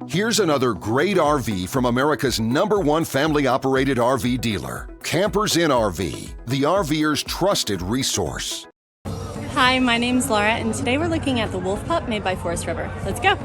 Here's another great RV from America's #1 family-operated RV dealer, Campers Inn RV, the RVer's trusted resource. Hi, my name's Laura, and today we're looking at the Wolf Pup made by Forest River. Let's go!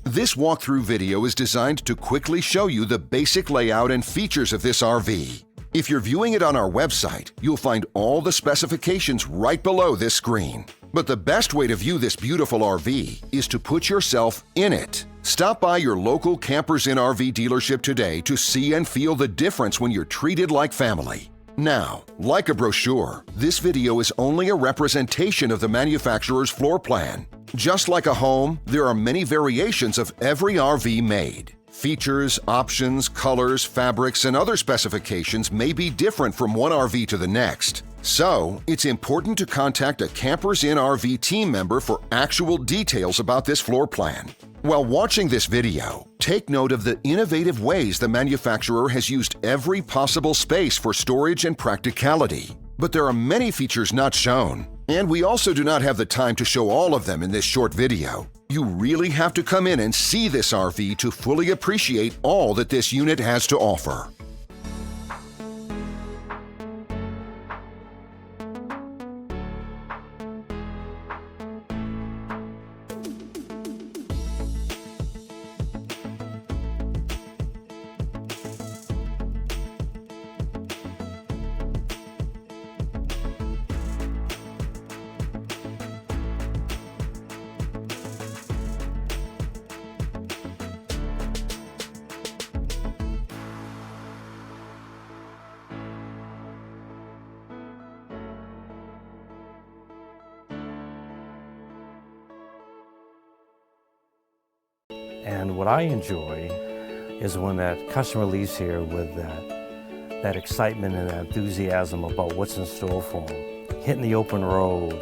This walkthrough video is designed to quickly show you the basic layout and features of this RV. If you're viewing it on our website, you'll find all the specifications right below this screen. But the best way to view this beautiful RV is to put yourself in it. Stop by your local Campers Inn RV dealership today to see and feel the difference when you're treated like family. Now, like a brochure, this video is only a representation of the manufacturer's floor plan. Just like a home, there are many variations of every RV made. Features, options, colors, fabrics, and other specifications may be different from one RV to the next. So, it's important to contact a Campers Inn RV team member for actual details about this floor plan. While watching this video, take note of the innovative ways the manufacturer has used every possible space for storage and practicality. But there are many features not shown, and we also do not have the time to show all of them in this short video. You really have to come in and see this RV to fully appreciate all that this unit has to offer. And what I enjoy is when that customer leaves here with that excitement and that enthusiasm about what's in store for them. Hitting the open road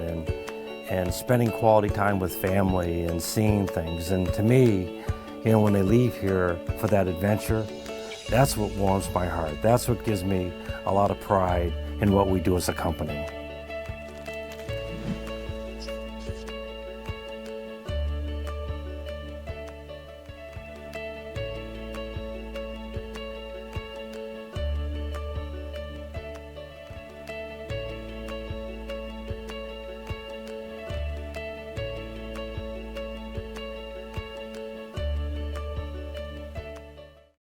and spending quality time with family and seeing things. And to me, you know, when they leave here for that adventure, that's what warms my heart. That's what gives me a lot of pride in what we do as a company.